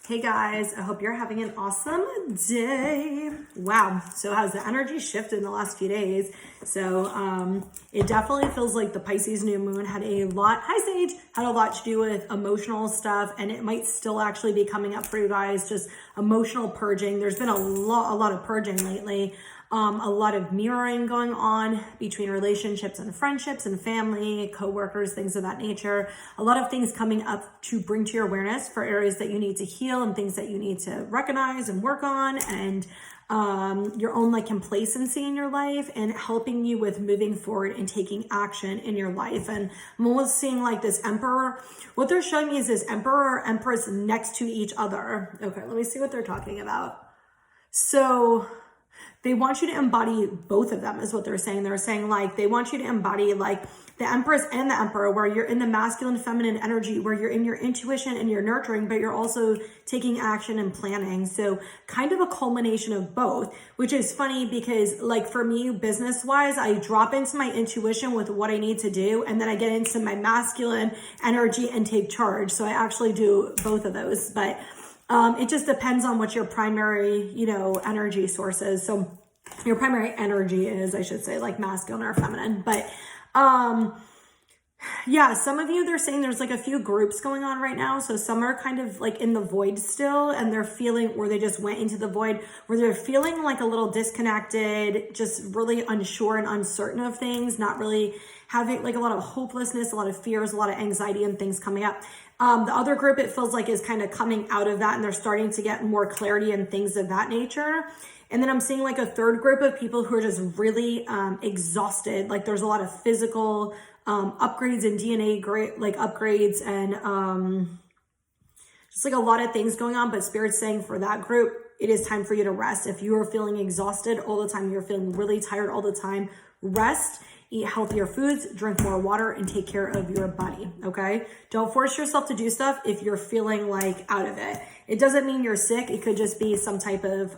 Hey guys, I hope you're having an awesome day. Wow, so has the energy shifted in the last few days? So it definitely feels like the Pisces new moon had a lot, hi Sage, had a lot to do with emotional stuff, and it might still actually be coming up for you guys, just emotional purging. There's been a lot of purging lately. A lot of mirroring going on between relationships and friendships and family, coworkers, things of that nature. A lot of things coming up to bring to your awareness for areas that you need to heal and things that you need to recognize and work on, and your own like complacency in your life, and helping you with moving forward and taking action in your life. And I'm almost seeing like this emperor. What they're showing me is this emperor or empress next to each other. Okay, let me see what they're talking about. So they want you to embody both of them is what they're saying. They're saying like they want you to embody like the empress and the emperor, where you're in the masculine feminine energy, where you're in your intuition and you're nurturing, but you're also taking action and planning. So kind of a culmination of both, which is funny because like for me, business wise, I drop into my intuition with what I need to do, and then I get into my masculine energy and take charge. So I actually do both of those, but it just depends on what your primary, energy source is. So your primary energy is, I should say, like masculine or feminine. But yeah, some of you, they're saying there's like a few groups going on right now. So some are kind of like in the void still, and they're feeling, or they just went into the void, where they're feeling like a little disconnected, just really unsure and uncertain of things, not really having like a lot of hopelessness, a lot of fears, a lot of anxiety and things coming up. The other group, it feels like, is kind of coming out of that, and they're starting to get more clarity and things of that nature. And then I'm seeing like a third group of people who are just really exhausted. Like there's a lot of physical upgrades and DNA upgrades, and just like a lot of things going on. But Spirit's saying for that group, it is time for you to rest. If you are feeling exhausted all the time, you're feeling really tired all the time, rest. Eat healthier foods, drink more water, and take care of your body, okay? Don't force yourself to do stuff if you're feeling like out of it. It doesn't mean you're sick. It could just be some type of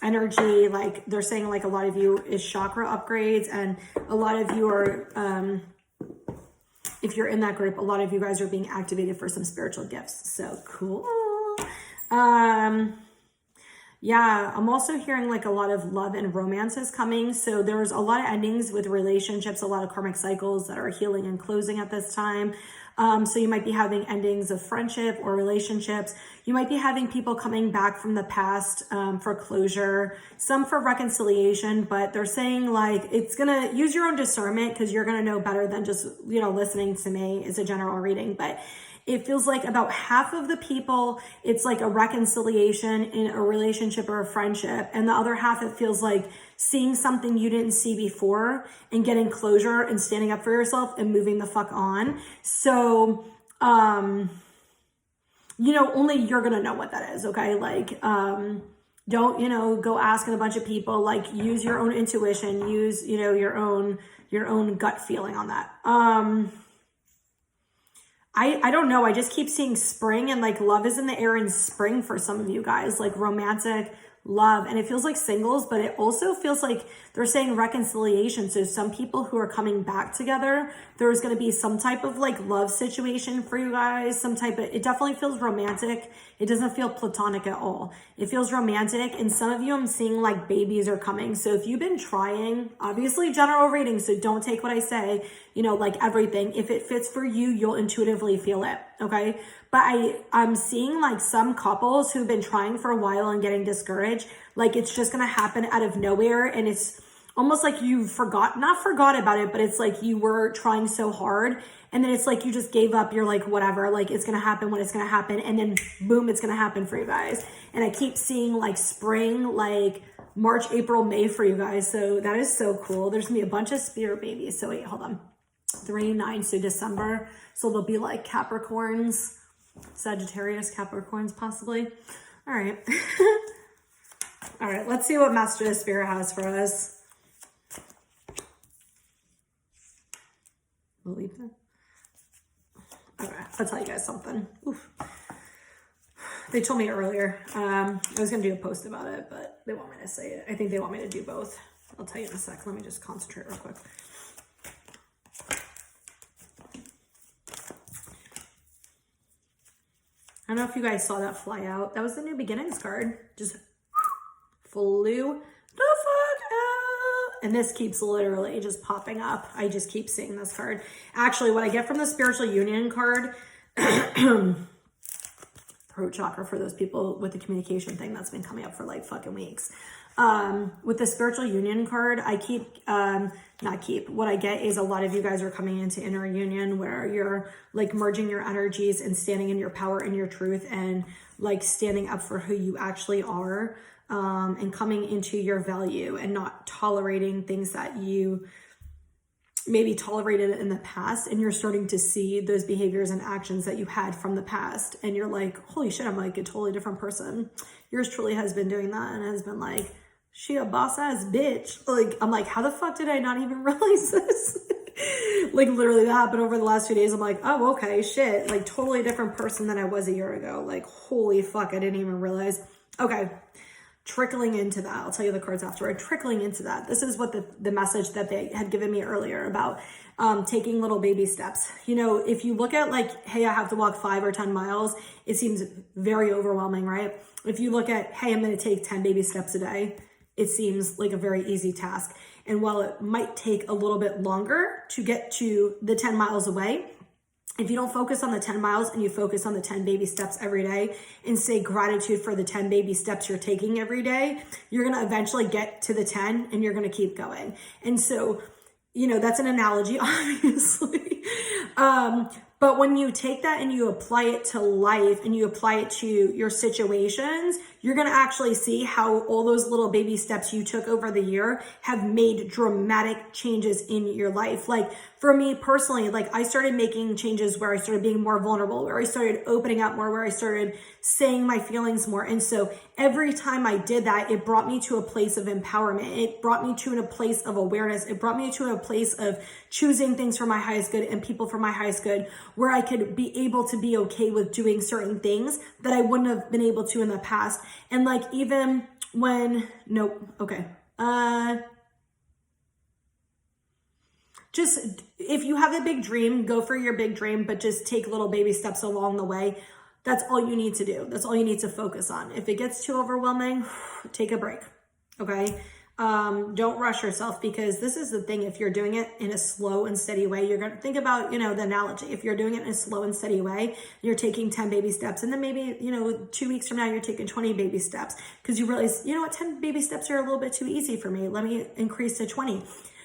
energy. Like they're saying like a lot of you is chakra upgrades, and a lot of you are, if you're in that group, a lot of you guys are being activated for some spiritual gifts. So cool. Yeah, I'm also hearing like a lot of love and romance is coming. So there's a lot of endings with relationships, a lot of karmic cycles that are healing and closing at this time. So you might be having endings of friendship or relationships. You might be having people coming back from the past for closure, some for reconciliation, but they're saying like it's gonna use your own discernment, because you're gonna know better than just, listening to me is a general reading. But it feels like about half of the people, it's like a reconciliation in a relationship or a friendship. And the other half, it feels like seeing something you didn't see before and getting closure and standing up for yourself and moving the fuck on. So, only you're going to know what that is. Okay. Like, don't, go asking a bunch of people. Like, use your own intuition, use, your own gut feeling on that. I don't know. I just keep seeing spring, and like love is in the air in spring for some of you guys, like romantic love. And it feels like singles, but it also feels like they're saying reconciliation. So some people who are coming back together, there's going to be some type of like love situation for you guys, it definitely feels romantic. It doesn't feel platonic at all. It feels romantic. And some of you, I'm seeing like babies are coming. So if you've been trying, obviously general reading, so don't take what I say, like everything. If it fits for you, you'll intuitively feel it. Okay. But I'm seeing like some couples who've been trying for a while and getting discouraged. Like it's just going to happen out of nowhere. And it's almost like you not forgot about it, but it's like you were trying so hard. And then it's like you just gave up. You're like, whatever, like it's going to happen when it's going to happen. And then boom, it's going to happen for you guys. And I keep seeing like spring, like March, April, May for you guys. So that is so cool. There's going to be a bunch of spirit babies. So wait, hold on. 3, 9, so December. So there'll be like Capricorns, Sagittarius, Capricorns possibly. All right. All right, let's see what Master of Spirit has for us. Believe it. Okay, I'll tell you guys something. Oof. They told me earlier. I was going to do a post about it, but they want me to say it. I think they want me to do both. I'll tell you in a sec. Let me just concentrate real quick. I don't know if you guys saw that fly out. That was the New Beginnings card. Just flew the fuck out. And this keeps literally just popping up. I just keep seeing this card. Actually, what I get from the Spiritual Union card, throat chakra for those people with the communication thing that's been coming up for like fucking weeks. With the Spiritual Union card, I what I get is a lot of you guys are coming into inner union where you're like merging your energies and standing in your power and your truth and like standing up for who you actually are, and coming into your value and not tolerating things that you maybe tolerated in the past, and you're starting to see those behaviors and actions that you had from the past, and you're like, holy shit, I'm like a totally different person. Yours truly has been doing that and has been like, she a boss ass bitch. Like, I'm like, how the fuck did I not even realize this? Like, literally that happened over the last few days. I'm like, oh, okay, shit. Like, totally different person than I was a year ago. Like, holy fuck, I didn't even realize. Okay, trickling into that. I'll tell you the cards afterward. Trickling into that. This is what the message that they had given me earlier about taking little baby steps. You know, if you look at like, hey, I have to walk 5 or 10 miles, it seems very overwhelming, right? If you look at, hey, I'm going to take 10 baby steps a day, it seems like a very easy task. And while it might take a little bit longer to get to the 10 miles away, if you don't focus on the 10 miles and you focus on the 10 baby steps every day and say gratitude for the 10 baby steps you're taking every day, you're going to eventually get to the 10 and you're going to keep going. And so, you know, that's an analogy, obviously. But when you take that and you apply it to life and you apply it to your situations, you're going to actually see how all those little baby steps you took over the year have made dramatic changes in your life. Like for me personally, like I started making changes where I started being more vulnerable, where I started opening up more, where I started saying my feelings more. And so every time I did that, it brought me to a place of empowerment. It brought me to a place of awareness. It brought me to a place of choosing things for my highest good and people for my highest good, where I could be able to be okay with doing certain things that I wouldn't have been able to in the past. And like, even when, just if you have a big dream, go for your big dream, but just take little baby steps along the way. That's all you need to do. That's all you need to focus on. If it gets too overwhelming, take a break. Okay. Don't rush yourself, because this is the thing. If you're doing it in a slow and steady way, you're going to think about, you know, the analogy. If you're doing it in a slow and steady way, you're taking 10 baby steps, and then maybe, you know, 2 weeks from now, you're taking 20 baby steps because you realize, you know what, 10 baby steps are a little bit too easy for me. Let me increase to 20.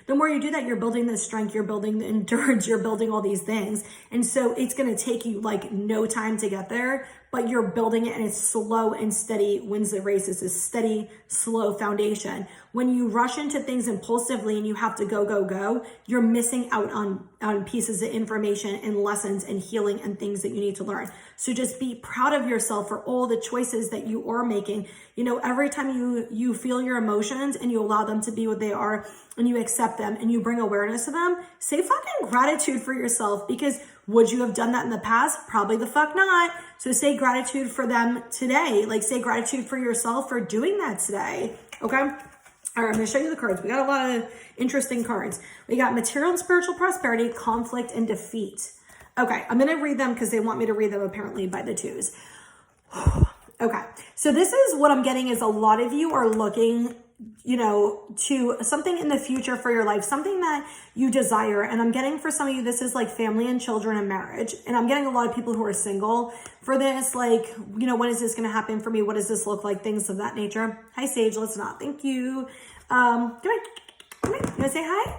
The more you do that, you're building the strength, you're building the endurance, you're building all these things. And so it's going to take you like no time to get there, but you're building it, and it's slow and steady wins the race. It's a steady, slow foundation. When you rush into things impulsively and you have to go, you're missing out on pieces of information and lessons and healing and things that you need to learn. So just be proud of yourself for all the choices that you are making. You know, every time you feel your emotions and you allow them to be what they are and you accept them and you bring awareness to them, say fucking gratitude for yourself, because would you have done that in the past? Probably the fuck not. So say gratitude for them today. Like, say gratitude for yourself for doing that today. Okay? All right, I'm going to show you the cards. We got a lot of interesting cards. We got material and spiritual prosperity, conflict, and defeat. Okay, I'm going to read them because they want me to read them apparently by the twos. Okay, so this is what I'm getting is a lot of you are looking, you know, to something in the future for your life, something that you desire. And I'm getting for some of you, this is like family and children and marriage. And I'm getting a lot of people who are single for this, like, you know, when is this going to happen for me? What does this look like? Things of that nature. Hi, Sage. Let's not. Thank you. Come here. You want to say hi?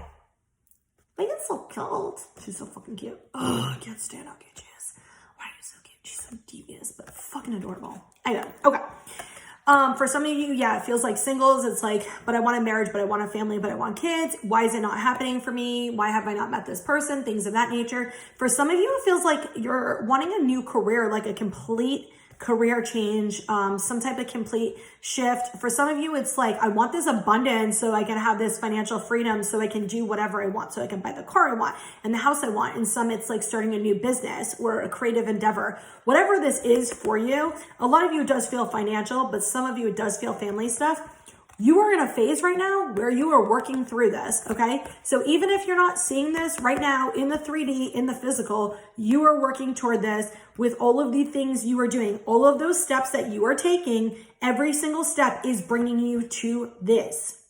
Megan's so cute. She's so fucking cute. Oh, I can't stand how cute she is. Why are you so cute? She's so devious, but fucking adorable. I know. Okay. For some of you, yeah, it feels like singles. It's like, but I want a marriage, but I want a family, but I want kids. Why is it not happening for me? Why have I not met this person? Things of that nature. For some of you, it feels like you're wanting a new career, like a complete career change, some type of complete shift. For some of you, it's like, I want this abundance so I can have this financial freedom so I can do whatever I want, so I can buy the car I want and the house I want. And some, it's like starting a new business or a creative endeavor. Whatever this is for you, a lot of you, it does feel financial, but some of you, it does feel family stuff. You are in a phase right now where you are working through this, okay? So even if you're not seeing this right now in the 3D, in the physical, you are working toward this with all of the things you are doing. All of those steps that you are taking, every single step is bringing you to this.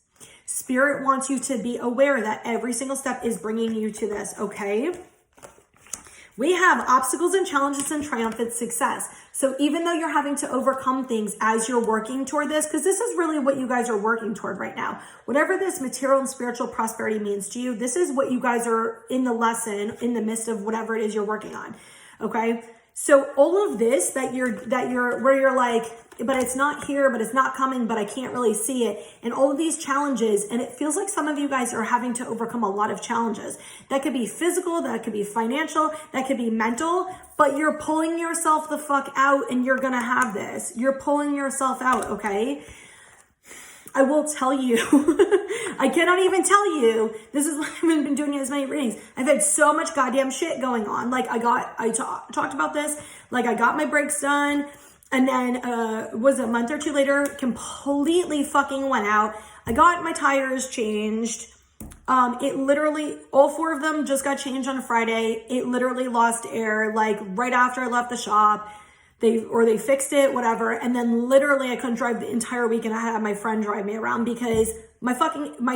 Spirit wants you to be aware that every single step is bringing you to this, okay? We have obstacles and challenges and triumphant success. So even though you're having to overcome things as you're working toward this, because this is really what you guys are working toward right now. Whatever this material and spiritual prosperity means to you, this is what you guys are in the lesson, in the midst of whatever it is you're working on. Okay? So all of this that you're where you're like, but it's not here, but it's not coming, but I can't really see it. And all of these challenges, and it feels like some of you guys are having to overcome a lot of challenges. That could be physical, that could be financial, that could be mental, but you're pulling yourself the fuck out and you're gonna have this. You're pulling yourself out, okay? I will tell you, I cannot even tell you, this is why I haven't been doing as many readings. I've had so much goddamn shit going on. Like I talked about this, like I got my brakes done, and then was a month or two later, completely fucking went out. I got my tires changed. It literally, all 4 of them just got changed on a Friday. It literally lost air, like right after I left the shop. They fixed it, whatever. And then literally I couldn't drive the entire week, and I had my friend drive me around because my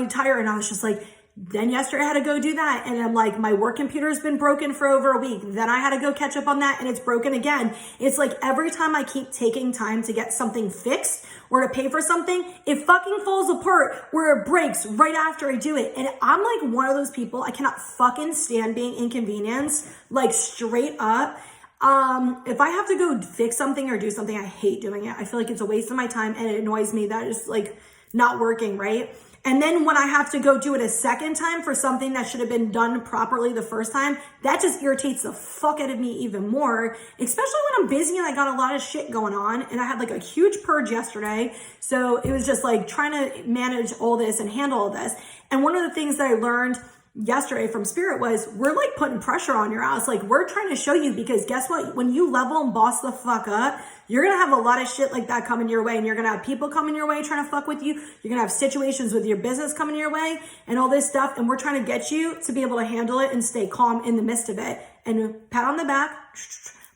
tire, and I was just like, then yesterday I had to go do that. And I'm like, my work computer's been broken for over a week. Then I had to go catch up on that, and it's broken again. It's like every time I keep taking time to get something fixed or to pay for something, it fucking falls apart or it breaks right after I do it. And I'm like one of those people, I cannot fucking stand being inconvenienced, like straight up. If I have to go fix something or do something, I hate doing it. I feel like it's a waste of my time, and it annoys me that it's like not working, right? And then when I have to go do it a second time for something that should have been done properly the first time, that just irritates the fuck out of me even more, especially when I'm busy and I got a lot of shit going on, and I had like a huge purge yesterday. So it was just like trying to manage all this and handle all this. And one of the things that I learned yesterday from Spirit was, we're like putting pressure on your ass. Like, we're trying to show you, because guess what? When you level and boss the fuck up, you're going to have a lot of shit like that coming your way, and you're going to have people coming your way trying to fuck with you. You're going to have situations with your business coming your way and all this stuff. And we're trying to get you to be able to handle it and stay calm in the midst of it. And pat on the back,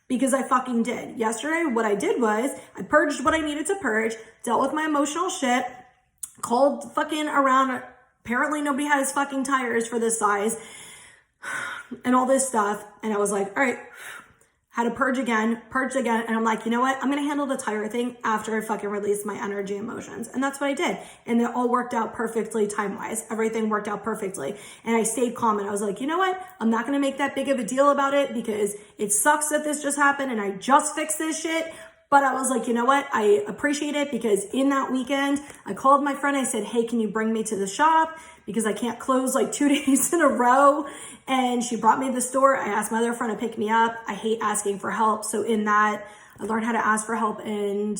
because I fucking did. Yesterday, what I did was I purged what I needed to purge, dealt with my emotional shit, called fucking around. Apparently nobody has fucking tires for this size and all this stuff. And I was like, all right, had to purged again. And I'm like, you know what? I'm going to handle the tire thing after I fucking release my energy emotions. And that's what I did. And it all worked out perfectly time-wise. Everything worked out perfectly. And I stayed calm, and I was like, you know what? I'm not going to make that big of a deal about it, because it sucks that this just happened and I just fixed this shit. But I was like, you know what? I appreciate it, because in that weekend, I called my friend. I said, hey, can you bring me to the shop? Because I can't close like 2 days in a row. And she brought me to the store. I asked my other friend to pick me up. I hate asking for help. So in that, I learned how to ask for help and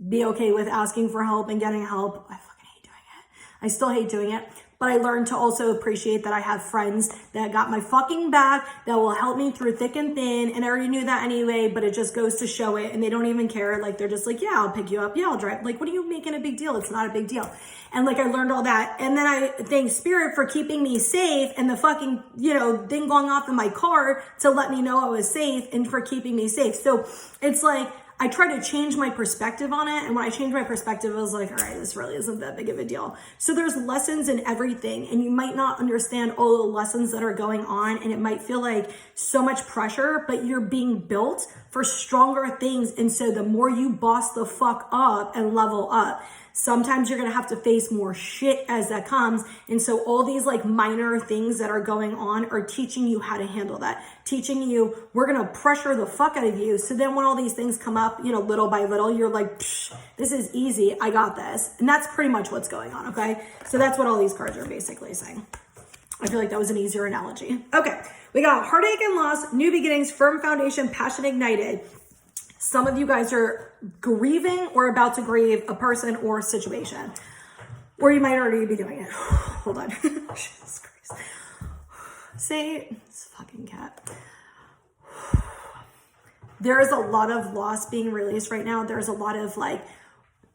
be okay with asking for help and getting help. I fucking hate doing it. I still hate doing it. But I learned to also appreciate that I have friends that got my fucking back, that will help me through thick and thin. And I already knew that anyway, but it just goes to show it. And they don't even care. Like, they're just like, yeah, I'll pick you up. Yeah, I'll drive. Like, what are you making a big deal? It's not a big deal. And like, I learned all that. And then I thank Spirit for keeping me safe, and the fucking, thing going off in my car to let me know I was safe, and for keeping me safe. So it's like, I try to change my perspective on it. And when I changed my perspective, I was like, all right, this really isn't that big of a deal. So there's lessons in everything, and you might not understand all the lessons that are going on. And it might feel like so much pressure, but you're being built for stronger things. And so the more you boss the fuck up and level up, sometimes you're going to have to face more shit as that comes. And so all these like minor things that are going on are teaching you how to handle that, teaching you, we're going to pressure the fuck out of you. So then when all these things come up, little by little, you're like, this is easy. I got this. And that's pretty much what's going on. Okay. So that's what all these cards are basically saying. I feel like that was an easier analogy. Okay. We got heartache and loss, new beginnings, firm foundation, passion ignited. Some of you guys are grieving or about to grieve a person or situation, or you might already be doing it. Hold on. Jesus Christ. Say, this fucking cat. There is a lot of loss being released right now. There's a lot of like,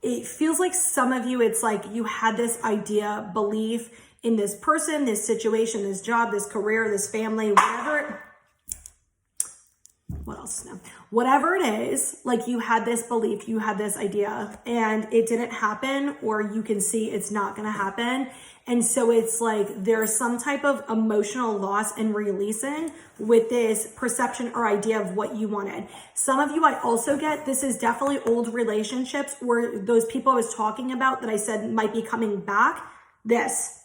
it feels like some of you, it's like you had this idea, belief in this person, this situation, this job, this career, this family, whatever. What else now? Whatever it is, like you had this belief, you had this idea, and it didn't happen, or you can see it's not going to happen. And so it's like there's some type of emotional loss and releasing with this perception or idea of what you wanted. Some of you, I also get, this is definitely old relationships, or those people I was talking about that I said might be coming back. This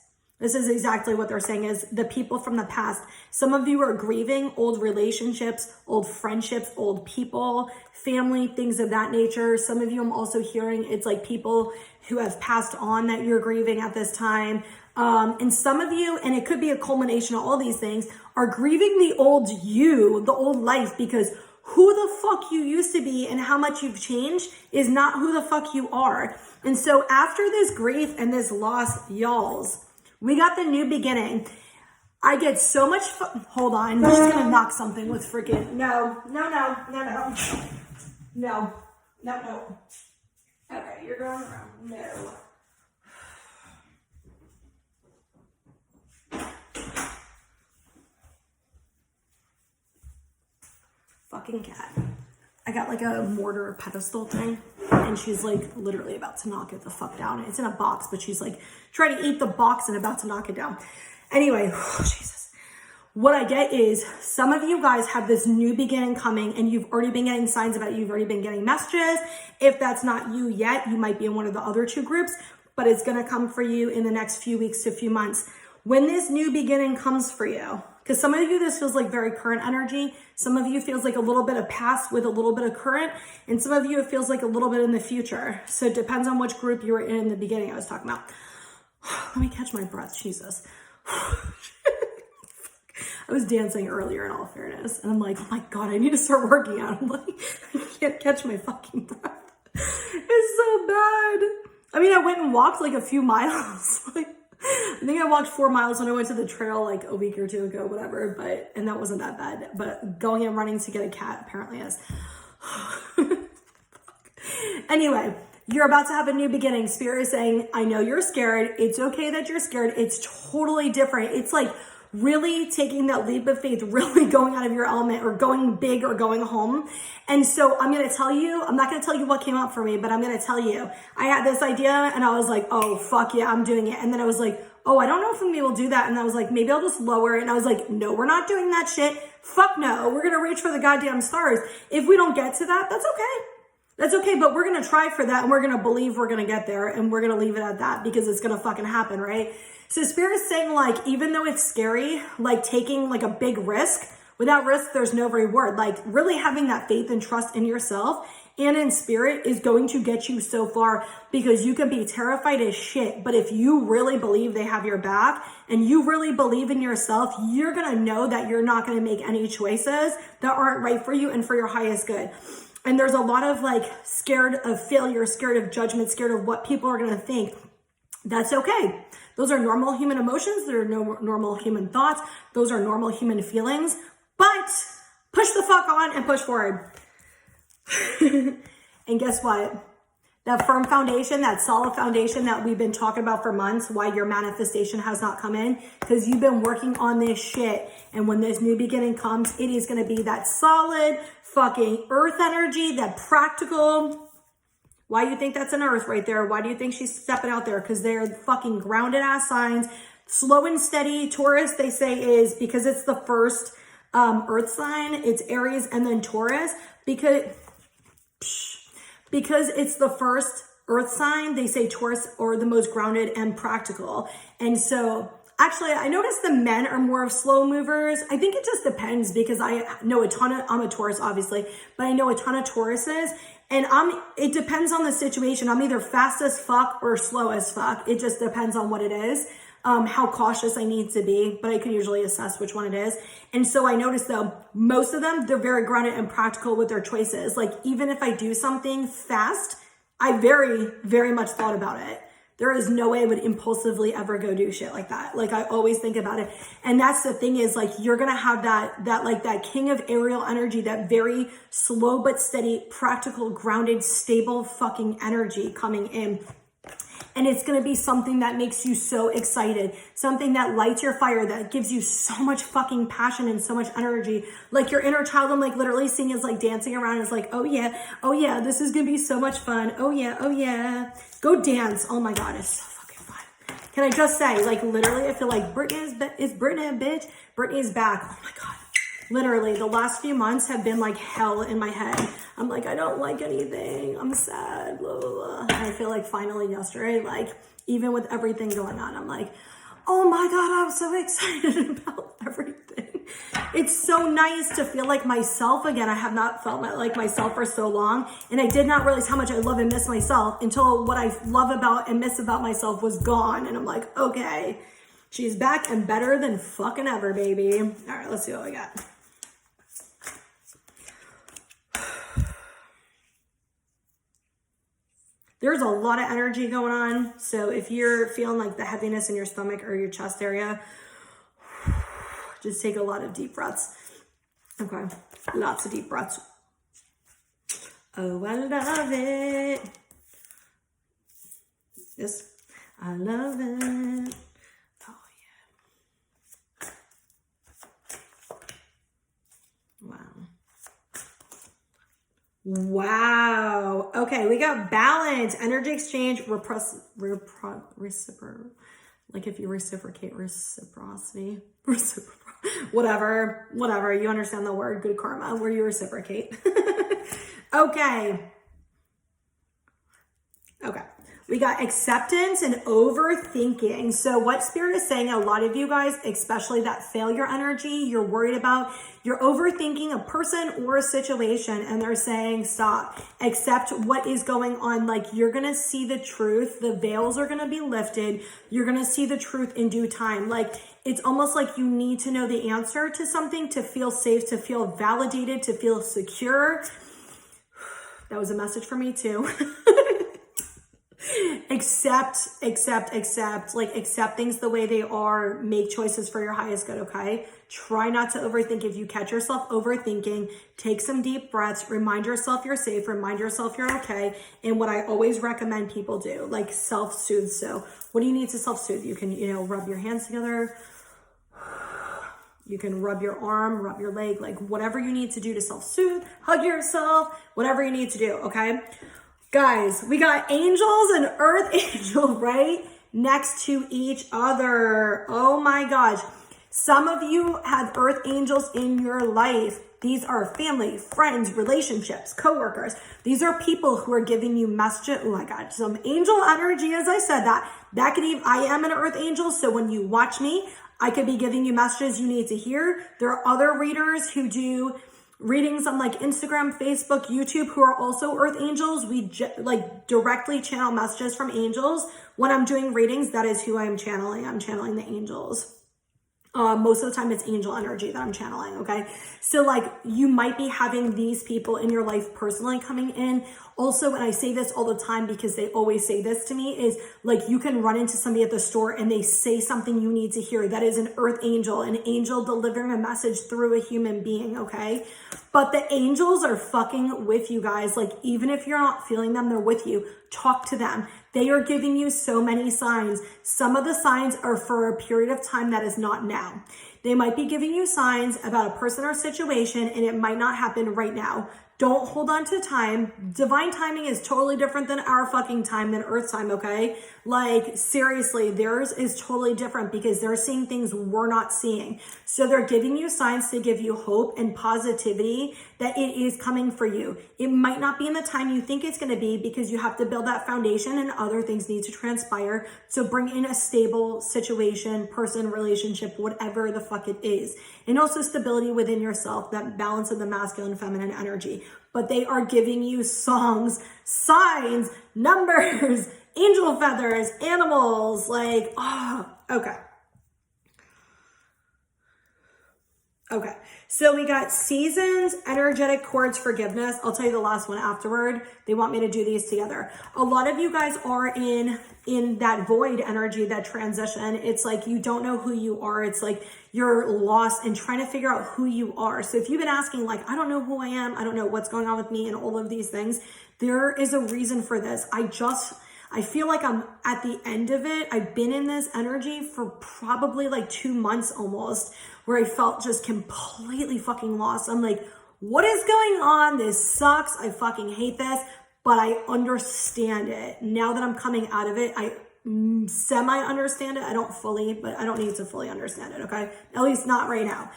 is exactly what they're saying, is the people from the past. Some of you are grieving old relationships, old friendships, old people, family, things of that nature. Some of you, I'm also hearing it's like people who have passed on that you're grieving at this time. And some of you, and it could be a culmination of all these things, are grieving the old you, the old life, because who the fuck you used to be and how much you've changed is not who the fuck you are. And so after this grief and this loss, y'alls, we got the new beginning. I get so much hold on, I'm just gonna knock something with freaking, no. Okay, you're going around, no. Fucking cat. I got like a mortar pedestal thing, and she's like literally about to knock it the fuck down. It's in a box, but she's like trying to eat the box and about to knock it down. Anyway, Jesus. What I get is some of you guys have this new beginning coming, and you've already been getting signs about it. You've already been getting messages. If that's not you yet, you might be in one of the other two groups, but it's going to come for you in the next few weeks to a few months. When this new beginning comes for you, because some of you, this feels like very current energy. Some of you feels like a little bit of past with a little bit of current. And some of you, it feels like a little bit in the future. So it depends on which group you were in the beginning I was talking about. Let me catch my breath, Jesus. I was dancing earlier in all fairness. And I'm like, oh my God, I need to start working out. I'm like, I can't catch my fucking breath. It's so bad. I mean, I went and walked like a few miles. I think I walked 4 miles when I went to the trail like a week or two ago, whatever, and that wasn't that bad. But going and running to get a cat apparently is. Anyway, you're about to have a new beginning. Spirit is saying, I know you're scared. It's okay that you're scared. It's totally different. It's like really taking that leap of faith, really going out of your element or going big or going home. And so I'm going to tell you, I'm not going to tell you what came up for me, but I'm going to tell you, I had this idea and I was like, oh, fuck yeah, I'm doing it. And then I was like, oh, I don't know if I'm able to do that. And I was like, maybe I'll just lower it. And I was like, no, we're not doing that shit. Fuck no. We're going to reach for the goddamn stars. If we don't get to that, that's okay. That's okay, but we're going to try for that, and we're going to believe we're going to get there, and we're going to leave it at that because it's going to fucking happen, right? So Spirit's saying, like, even though it's scary, like taking like a big risk, without risk, there's no reward. Like really having that faith and trust in yourself and in Spirit is going to get you so far, because you can be terrified as shit. But if you really believe they have your back and you really believe in yourself, you're going to know that you're not going to make any choices that aren't right for you and for your highest good. And there's a lot of like scared of failure, scared of judgment, scared of what people are going to think. That's okay. Those are normal human emotions. They're normal human thoughts. Those are normal human feelings. But push the fuck on and push forward. And guess what? That firm foundation, that solid foundation that we've been talking about for months, why your manifestation has not come in, because you've been working on this shit. And when this new beginning comes, it is going to be that solid fucking earth energy, that practical. Why do you think that's an earth right there? Why do you think she's stepping out there? Because they're fucking grounded ass signs. Slow and steady. Taurus, they say, is because it's the first earth sign. It's Aries and then Taurus. Because it's the first earth sign, they say Taurus are the most grounded and practical. And so actually, I noticed the men are more of slow movers. I think it just depends, because I know I'm a Taurus, obviously, but I know a ton of Tauruses, and it depends on the situation. I'm either fast as fuck or slow as fuck. It just depends on what it is, how cautious I need to be, but I can usually assess which one it is. And so I noticed though, most of them, they're very grounded and practical with their choices. Like even if I do something fast, I very, very much thought about it. There is no way I would impulsively ever go do shit like that. Like, I always think about it. And that's the thing is, like, you're going to have that king of aerial energy, that very slow but steady, practical, grounded, stable fucking energy coming in. And it's going to be something that makes you so excited, something that lights your fire, that gives you so much fucking passion and so much energy. Like, your inner child, I'm like literally seeing is like dancing around, is like, oh yeah, this is going to be so much fun. Oh yeah, go dance. Oh my God, it's so fucking fun. Can I just say, like, literally, I feel like is Brittany a bitch? Brittany's back. Oh my God. Literally, the last few months have been like hell in my head. I'm like, I don't like anything. I'm sad, blah, blah, blah. And I feel like finally yesterday, like, even with everything going on, I'm like, oh my God, I'm so excited about everything. It's so nice to feel like myself again. I have not felt like myself for so long. And I did not realize how much I love and miss myself until what I love about and miss about myself was gone. And I'm like, okay, she's back and better than fucking ever, baby. All right, let's see what we got. There's a lot of energy going on. So if you're feeling like the heaviness in your stomach or your chest area, just take a lot of deep breaths. Okay, lots of deep breaths. Oh, I love it. Yes, I love it. Oh, yeah. Wow. Wow. Okay, we got balance, energy exchange, like if you reciprocate, reciprocity, whatever, you understand the word, good karma, where you reciprocate. Okay. We got acceptance and overthinking. So what Spirit is saying, a lot of you guys, especially that failure energy, you're worried about, you're overthinking a person or a situation, and they're saying, stop, accept what is going on. Like, you're going to see the truth. The veils are going to be lifted. You're going to see the truth in due time. Like, it's almost like you need to know the answer to something to feel safe, to feel validated, to feel secure. That was a message for me too. Accept, like, accept things the way they are, make choices for your highest good, okay? Try not to overthink. If you catch yourself overthinking, take some deep breaths, remind yourself you're safe, remind yourself you're okay. And what I always recommend people do, like, self-soothe. So what do you need to self-soothe? You can, rub your hands together. You can rub your arm, rub your leg, like whatever you need to do to self-soothe, hug yourself, whatever you need to do, okay? Guys, we got angels and earth angel right next to each other. Oh my gosh. Some of you have earth angels in your life. These are family, friends, relationships, coworkers. These are people who are giving you messages. Oh my God, some angel energy, as I said, that could even, I am an earth angel. So when you watch me, I could be giving you messages you need to hear. There are other readers who do readings on like Instagram, Facebook, YouTube, who are also earth angels. We like directly channel messages from angels. When I'm doing readings, that is who I'm channeling. I'm channeling the angels. Most of the time it's angel energy that I'm channeling, okay? So like, you might be having these people in your life personally coming in. Also, and I say this all the time because they always say this to me, is like, you can run into somebody at the store and they say something you need to hear. That is an earth angel, an angel delivering a message through a human being, okay? But the angels are fucking with you guys. Like, even if you're not feeling them, they're with you. Talk to them. They are giving you so many signs. Some of the signs are for a period of time that is not now. They might be giving you signs about a person or situation, and it might not happen right now. Don't hold on to time. Divine timing is totally different than our fucking time, than Earth time, okay? Like, seriously, theirs is totally different because they're seeing things we're not seeing. So they're giving you signs to give you hope and positivity that it is coming for you. It might not be in the time you think it's going to be because you have to build that foundation and other things need to transpire. So bring in a stable situation, person, relationship, whatever the fuck it is. And also stability within yourself, that balance of the masculine and feminine energy. But they are giving you songs, signs, numbers, angel feathers, animals, like, okay. Okay, so we got seasons, energetic cords, forgiveness. I'll tell you the last one afterward. They want me to do these together. A lot of you guys are in that void energy, that transition. It's like you don't know who you are. It's like you're lost and trying to figure out who you are. So if you've been asking like, I don't know who I am, I don't know what's going on with me and all of these things, there is a reason for this. I feel like I'm at the end of it. I've been in this energy for probably like 2 months almost, where I felt just completely fucking lost. I'm like, what is going on? This sucks. I fucking hate this, but I understand it. Now that I'm coming out of it, I semi-understand it. I don't fully, but I don't need to fully understand it, okay? At least not right now.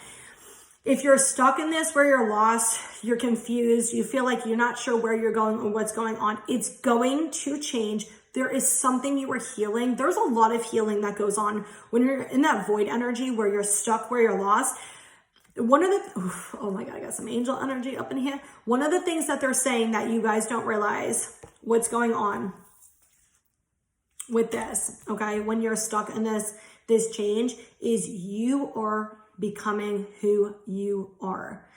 If you're stuck in this where you're lost, you're confused, you feel like you're not sure where you're going or what's going on, it's going to change. There is something you are healing. There's a lot of healing that goes on when you're in that void energy where you're stuck, where you're lost. Oh my God, I got some angel energy up in here. One of the things that they're saying that you guys don't realize what's going on with this, okay? When you're stuck in this change is you are becoming who you are.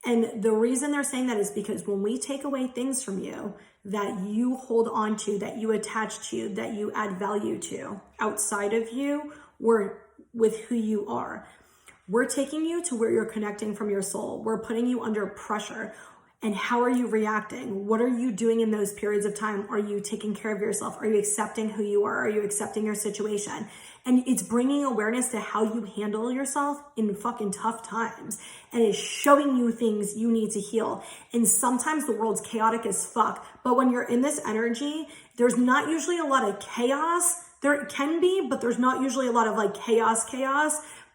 And the reason they're saying that is because when we take away things from you that you hold on to, that you attach to, that you add value to outside of you or with who you are, we're taking you to where you're connecting from your soul. We're putting you under pressure. And how are you reacting? What are you doing in those periods of time? Are you taking care of yourself? Are you accepting who you are? Are you accepting your situation? And it's bringing awareness to how you handle yourself in fucking tough times. And it's showing you things you need to heal. And sometimes the world's chaotic as fuck. But when you're in this energy, there's not usually a lot of chaos. There can be, but there's not usually a lot of like chaos.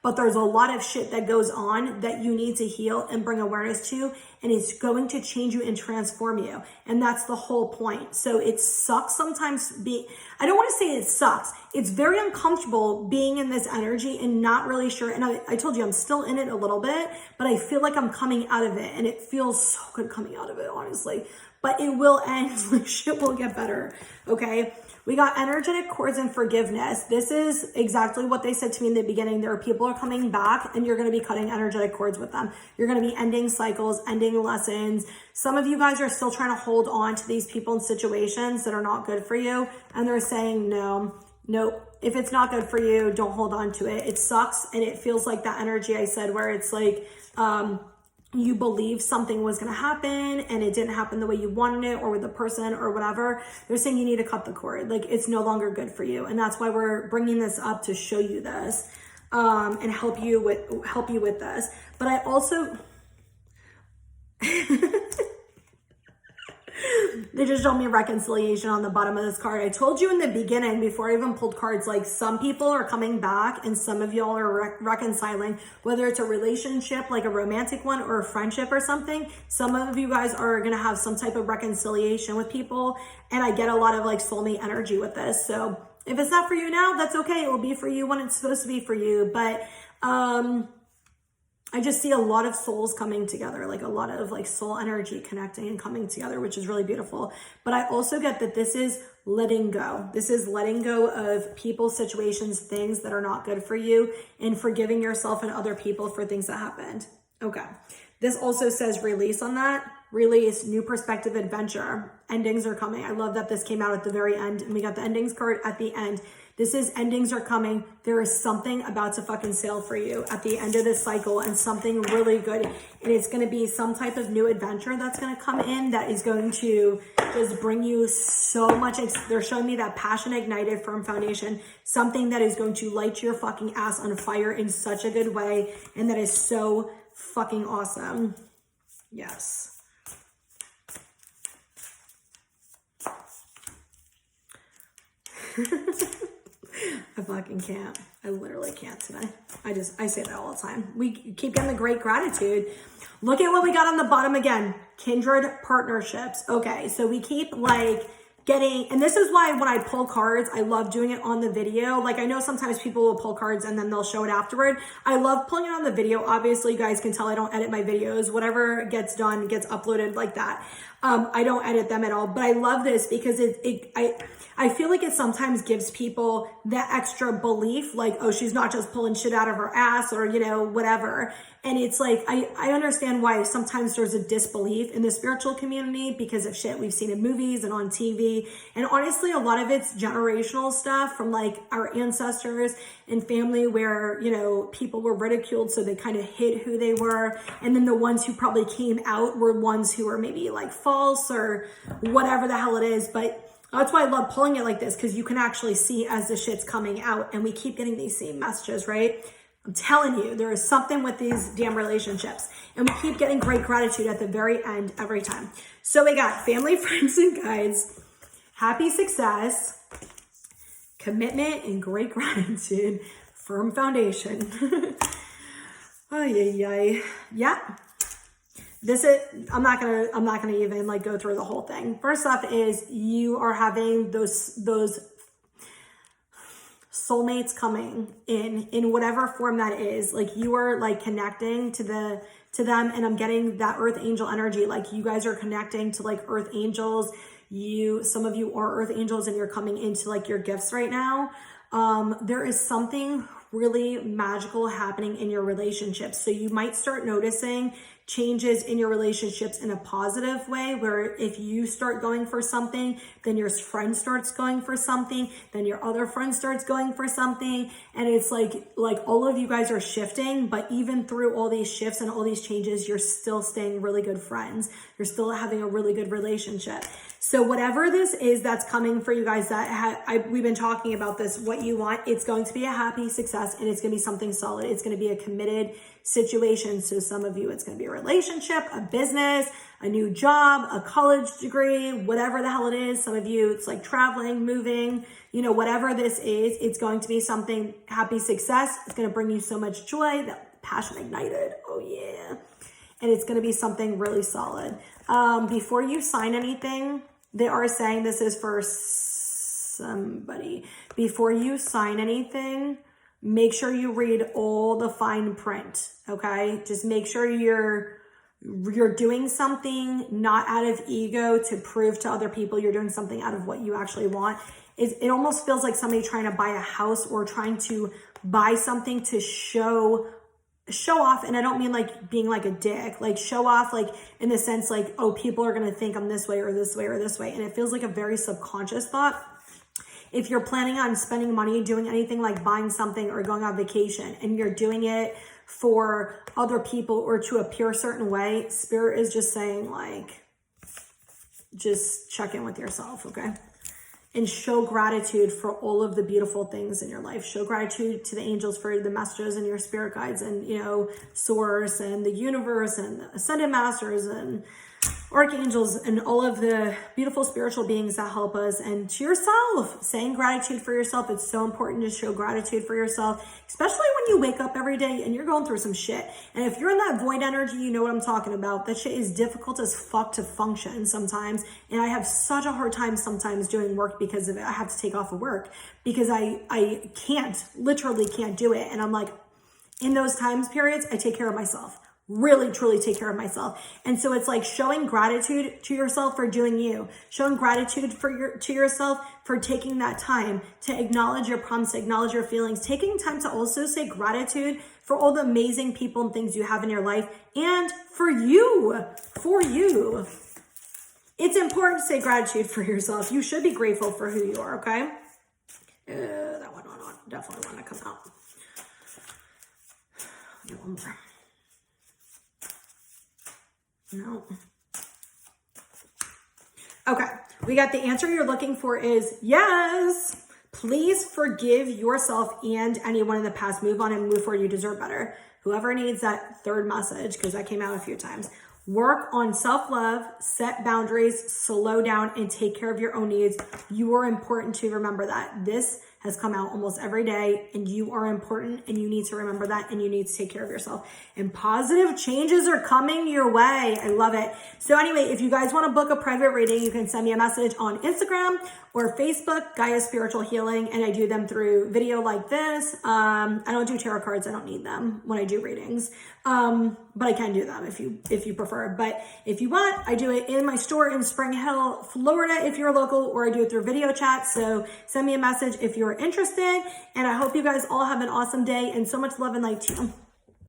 But there's a lot of shit that goes on that you need to heal and bring awareness to, and it's going to change you and transform you. And that's the whole point. So it sucks sometimes I don't want to say it sucks. It's very uncomfortable being in this energy and not really sure. And I told you I'm still in it a little bit, but I feel like I'm coming out of it, and it feels so good coming out of it, honestly. But it will end, like shit will get better, okay? We got energetic cords and forgiveness. This is exactly what they said to me in the beginning. There are people who are coming back and you're going to be cutting energetic cords with them. You're going to be ending cycles, ending lessons. Some of you guys are still trying to hold on to these people in situations that are not good for you. And they're saying, nope. If it's not good for you, don't hold on to it. It sucks. And it feels like that energy I said where it's like, you believe something was going to happen and it didn't happen the way you wanted it or with the person or whatever. They're saying you need to cut the cord. Like it's no longer good for you. And that's why we're bringing this up to show you this, and help you with this. But I also, they just showed me reconciliation on the bottom of this card. I told you in the beginning, before I even pulled cards, like some people are coming back and some of y'all are reconciling, whether it's a relationship, like a romantic one or a friendship or something. Some of you guys are going to have some type of reconciliation with people. And I get a lot of like soulmate energy with this. So if it's not for you now, that's okay. It will be for you when it's supposed to be for you. But, I just see a lot of souls coming together, like a lot of like soul energy connecting and coming together, which is really beautiful. But I also get that this is letting go. This is letting go of people, situations, things that are not good for you, and forgiving yourself and other people for things that happened. Okay. This also says release on that. Release, new perspective, adventure. Endings are coming. I love that this came out at the very end and we got the endings card at the end. This is endings are coming. There is something about to fucking sail for you at the end of this cycle, and something really good. And it's going to be some type of new adventure that's going to come in that is going to just bring you so much. They're showing me that passion ignited, firm foundation, something that is going to light your fucking ass on fire in such a good way. And that is so fucking awesome. Yes. I fucking can't. I literally can't today. I say that all the time. We keep getting the great gratitude. Look at what we got on the bottom again. Kindred partnerships. Okay, so we keep like and this is why when I pull cards, I love doing it on the video. Like, I know sometimes people will pull cards and then they'll show it afterward. I love pulling it on the video. Obviously, you guys can tell I don't edit my videos. Whatever gets done gets uploaded like that. I don't edit them at all, but I love this because I feel like it sometimes gives people that extra belief, like, oh, she's not just pulling shit out of her ass or, you know, whatever. And it's like, I understand why sometimes there's a disbelief in the spiritual community because of shit we've seen in movies and on TV. And honestly, a lot of it's generational stuff from like our ancestors and family where, you know, people were ridiculed, so they kind of hid who they were. And then the ones who probably came out were ones who were maybe like false or whatever the hell it is. But that's why I love pulling it like this, because you can actually see as the shit's coming out, and we keep getting these same messages, right? I'm telling you, there is something with these damn relationships, and we keep getting great gratitude at the very end every time. So we got family, friends, and guides, happy success, commitment, and great gratitude, firm foundation. Yeah. This is, I'm not gonna even like go through the whole thing. First off is you are having those soulmates coming in whatever form that is. Like, you are like connecting to them, and I'm getting that earth angel energy. Like, you guys are connecting to like earth angels. Some of you are earth angels, and you're coming into like your gifts right now. There is something really magical happening in your relationships. So you might start noticing changes in your relationships in a positive way, where if you start going for something, then your friend starts going for something, then your other friend starts going for something. And it's like all of you guys are shifting, but even through all these shifts and all these changes, you're still staying really good friends. You're still having a really good relationship. So whatever this is that's coming for you guys, we've been talking about this, what you want, it's going to be a happy success, and it's going to be something solid. It's going to be a committed situation. So some of you, it's going to be a relationship, a business, a new job, a college degree, whatever the hell it is. Some of you, it's like traveling, moving, you know, whatever this is, it's going to be something happy success. It's going to bring you so much joy, that passion ignited. Oh yeah. And it's going to be something really solid. Before you sign anything, they are saying this is for somebody. Before you sign anything, make sure you read all the fine print, okay? Just make sure you're doing something not out of ego to prove to other people. You're doing something out of what you actually want. It almost feels like somebody trying to buy a house or trying to buy something to show off. And I don't mean like being like a dick, like show off, like in the sense like, oh, people are going to think I'm this way or this way or this way. And it feels like a very subconscious thought. If you're planning on spending money, doing anything like buying something or going on vacation, and you're doing it for other people or to appear a certain way, Spirit is just saying like, just check in with yourself, okay? And show gratitude for all of the beautiful things in your life. Show gratitude to the angels for the messages and your spirit guides and, you know, source and the universe and the ascended masters and archangels and all of the beautiful spiritual beings that help us. And to yourself, saying gratitude for yourself. It's so important to show gratitude for yourself, especially when you wake up every day and you're going through some shit. And if you're in that void energy, you know what I'm talking about. That shit is difficult as fuck to function sometimes. And I have such a hard time sometimes doing work because of it. I have to take off of work because I literally can't do it. And I'm like, in those times periods, I take care of myself. Really, truly take care of myself. And so it's like showing gratitude to yourself for doing you, showing gratitude to yourself for taking that time to acknowledge your prompts, acknowledge your feelings, taking time to also say gratitude for all the amazing people and things you have in your life and for you. It's important to say gratitude for yourself. You should be grateful for who you are, okay? That one definitely want to come out. One more. No. Okay, we got the answer you're looking for is yes. Please forgive yourself and anyone in the past. Move on and move forward. You deserve better. Whoever needs that third message, because that came out a few times. Work on self-love, set boundaries, slow down, and take care of your own needs. You are important to remember that. This has come out almost every day, and you are important, and you need to remember that, and you need to take care of yourself. And positive changes are coming your way. I love it. So anyway, if you guys want to book a private reading, you can send me a message on Instagram or Facebook, Gaia Spiritual Healing, and I do them through video like this. I don't do tarot cards. I don't need them when I do readings, but I can do them if you prefer. But if you want, I do it in my store in Spring Hill, Florida, if you're local, or I do it through video chat. So send me a message if you're interested, and I hope you guys all have an awesome day and so much love and light to you.